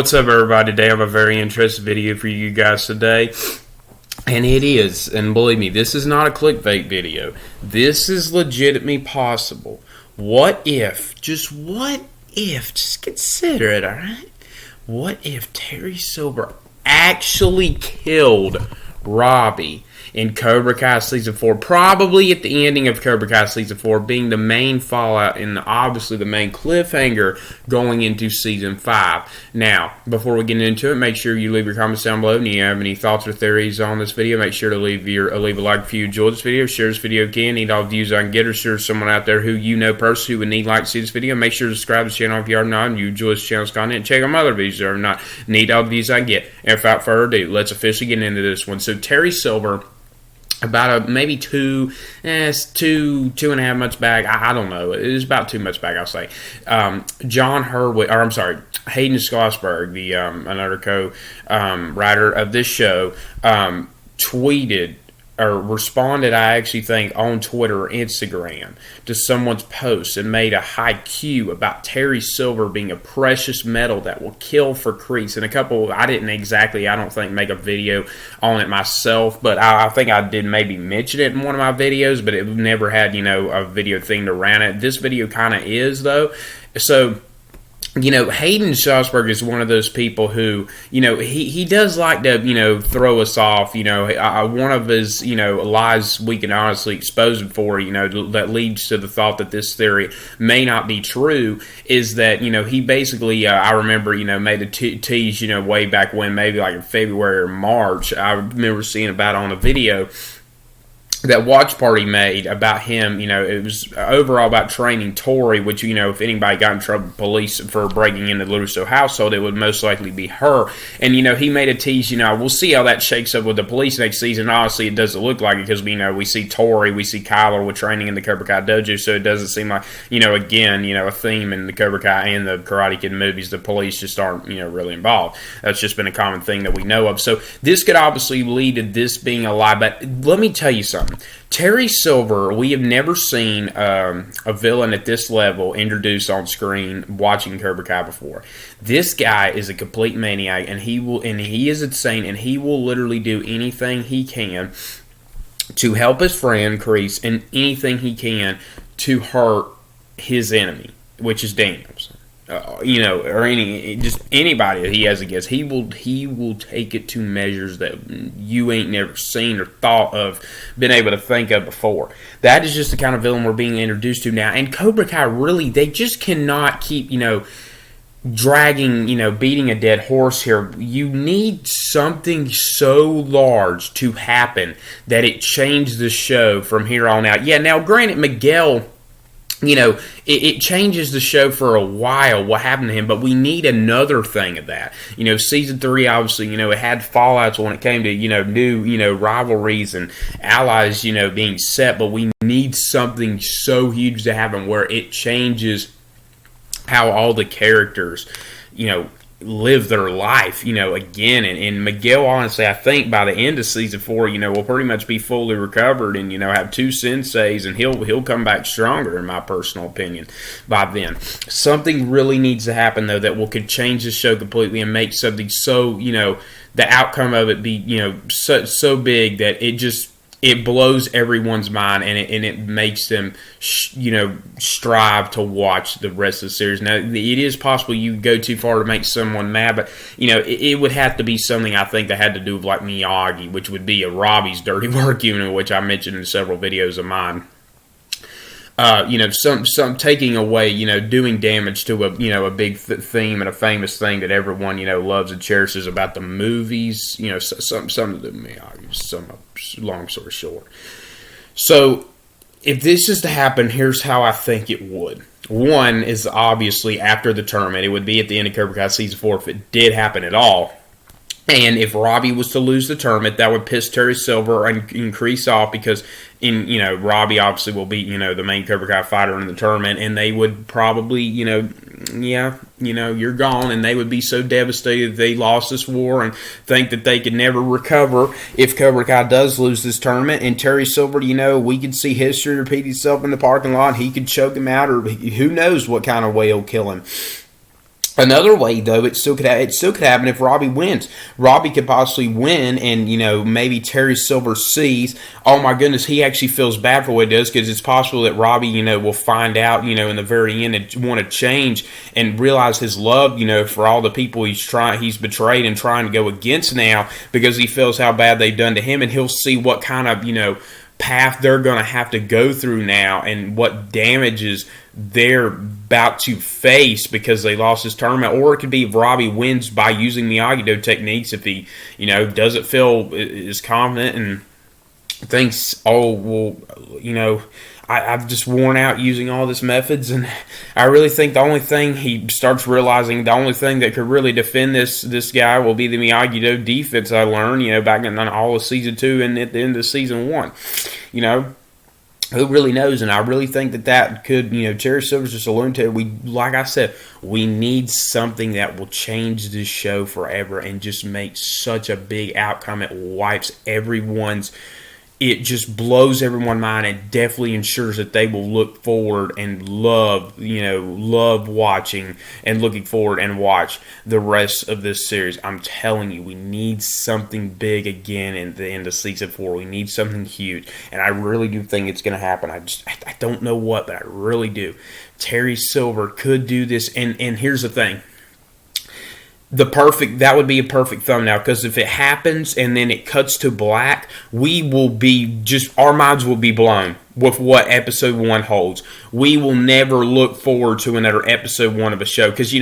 What's up, everybody? Today I have a very interesting video for you guys today. And it is, and believe me, this is not a clickbait video. This is legitimately possible. What if, just consider it, alright? What if Terry Silver actually killed Robby in Cobra Kai Season 4, probably at the ending of Cobra Kai Season 4, being the main fallout and obviously the main cliffhanger going into Season 5. Now, before we get into it, make sure you leave your comments down below, and if you have any thoughts or theories on this video, make sure to leave a like if you enjoyed this video, share this video again, need all the views I can get, or share someone out there who you know personally who would need like to see this video. Make sure to subscribe to the channel if you are not, and you enjoy this channel's content, and check out my other videos if you are not, need all the views I can get. And without further ado, let's officially get into this one. So Terry Silver, about maybe two and a half months back, I don't know, it was about 2 months back, I'll say, Hayden Schlossberg, the another co-writer of this show, tweeted or responded, I actually think, on Twitter or Instagram to someone's post and made a haiku about Terry Silver being a precious metal that will kill for crease. And I don't think make a video on it myself, but I think I did maybe mention it in one of my videos, but it never had, a video thing to run it. This video kind of is, though. So, Hayden Schlossberg is one of those people who, he does like to, throw us off. One of his, lies we can honestly expose him for, that leads to the thought that this theory may not be true, is that, he basically, I remember, made a tease, way back when, maybe like in February or March. I remember seeing about it on a video that Watch Party made about him. It was overall about training Tori, which, if anybody got in trouble with police for breaking into the Lusso household, it would most likely be her. And, he made a tease, we'll see how that shakes up with the police next season. Honestly, it doesn't look like it because, we see Tori, we see Kyler with training in the Cobra Kai dojo, so it doesn't seem like, again, a theme in the Cobra Kai and the Karate Kid movies, the police just aren't, really involved. That's just been a common thing that we know of. So this could obviously lead to this being a lie, but let me tell you something. Terry Silver, we have never seen a villain at this level introduced on screen watching Cobra Kai before. This guy is a complete maniac, and he is insane, and he will literally do anything he can to help his friend Kreese, and anything he can to hurt his enemy, which is Daniels. Or just anybody that he has against, he will take it to measures that you ain't never seen or thought of, been able to think of before. That is just the kind of villain we're being introduced to now. And Cobra Kai, really, they just cannot keep, dragging, beating a dead horse here. You need something so large to happen that it changed the show from here on out. Yeah, now granted, Miguel, it changes the show for a while, what happened to him, but we need another thing of that. Season 3, obviously, it had fallouts when it came to, new, rivalries and allies, being set, but we need something so huge to happen where it changes how all the characters, live their life, again. And Miguel, honestly, I think by the end of Season 4, will pretty much be fully recovered and, have 2 senseis, and he'll come back stronger, in my personal opinion, by then. Something really needs to happen, though, that could change the show completely and make something so, the outcome of it be, so big that it blows everyone's mind, and it makes them, strive to watch the rest of the series. Now, it is possible you go too far to make someone mad, but, it would have to be something, I think, that had to do with, like, Miyagi, which would be a Robby's dirty work unit, which I mentioned in several videos of mine. Some taking away, doing damage to a big theme and a famous thing that everyone, loves and cherishes about the movies, some of the Miyagi, long story short. So, if this is to happen, here's how I think it would. One is obviously after the tournament. It would be at the end of Cobra Kai Season 4 if it did happen at all. And if Robby was to lose the tournament, that would piss Terry Silver and Kreese off, because Robby obviously will be, the main Cobra Kai fighter in the tournament, and they would probably, you're gone, and they would be so devastated they lost this war and think that they could never recover if Cobra Kai does lose this tournament. And Terry Silver, we could see history repeat itself in the parking lot. He could choke him out, or who knows what kind of way he'll kill him. Another way, though, it still could happen if Robby wins. Robby could possibly win, and maybe Terry Silver sees, oh my goodness, he actually feels bad for what he does, because it's possible that Robby, will find out, in the very end, and want to change and realize his love, for all the people he's betrayed and trying to go against now, because he feels how bad they've done to him, and he'll see what kind of path they're going to have to go through now, and what damages they're about to face because they lost this tournament. Or it could be if Robby wins by using Miyagi-Do techniques, if he doesn't feel is confident and thinks, oh well, I've just worn out using all these methods, and I really think the only thing he starts realizing, the only thing that could really defend this guy will be the Miyagi-Do defense I learned, back in all of season 2 and at the end of season 1. Who really knows? And I really think that could, Terry Silver's just alluding to. Like I said, we need something that will change this show forever and just make such a big outcome. It wipes everyone's. It just blows everyone's mind and definitely ensures that they will look forward and love watching and looking forward and watch the rest of this series. I'm telling you, we need something big again in the end of season 4. We need something huge, and I really do think it's going to happen. I don't know what, but I really do. Terry Silver could do this, and here's the thing. That would be a perfect thumbnail, because if it happens and then it cuts to black, our minds will be blown with what episode 1 holds. We will never look forward to another episode 1 of a show, because we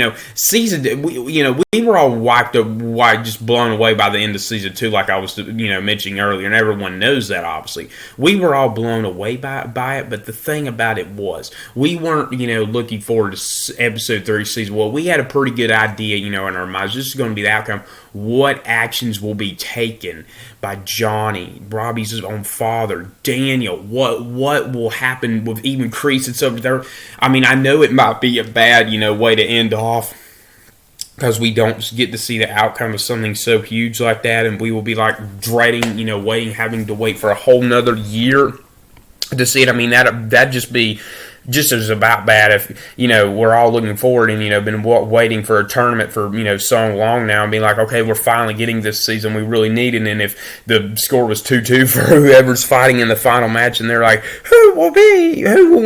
were all just blown away by the end of season 2, like I was mentioning earlier, and everyone knows that. Obviously we were all blown away by it, but the thing about it was we weren't looking forward to episode 3 season. Well, we had a pretty good idea in our minds. This is going to be the outcome. What actions will be taken by Johnny, Robby's own father, Daniel? What will happen with even Kreese and stuff there? I mean, I know it might be a bad, way to end off, because we don't get to see the outcome of something so huge like that, and we will be like dreading, having to wait for a whole nother year to see it. I mean, that'd just be just as about bad if, we're all looking forward and, been waiting for a tournament for, so long now, and being like, okay, we're finally getting this season we really need. And then if the score was 2-2 for whoever's fighting in the final match, and they're like, who will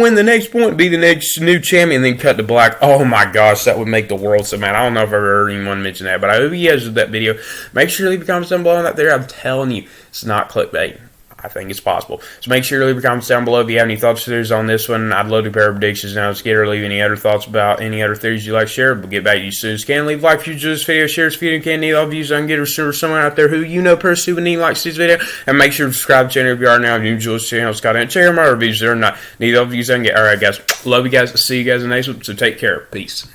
win the next point, be the next new champion, then cut to black. Oh my gosh, that would make the world so mad. I don't know if I've ever heard anyone mention that, but I hope you guys did that video. Make sure you leave a comment down below out there. I'm telling you, it's not clickbait. I think it's possible. So make sure you leave your comments down below if you have any thoughts or theories on this one. I'd love to pair predictions now. Let's get or leave any other thoughts about any other theories you'd like to share. We'll get back to you as soon as can. Leave a like if you enjoyed this video. Share this video if you can. Need all views I can get, or someone out there who personally would need to like this video. And make sure to subscribe to the channel if you are now. If you enjoy this channel, Scott, and share my reviews or not. Need all views I can get. Alright, guys. Love you guys. See you guys in the next one. So take care. Peace.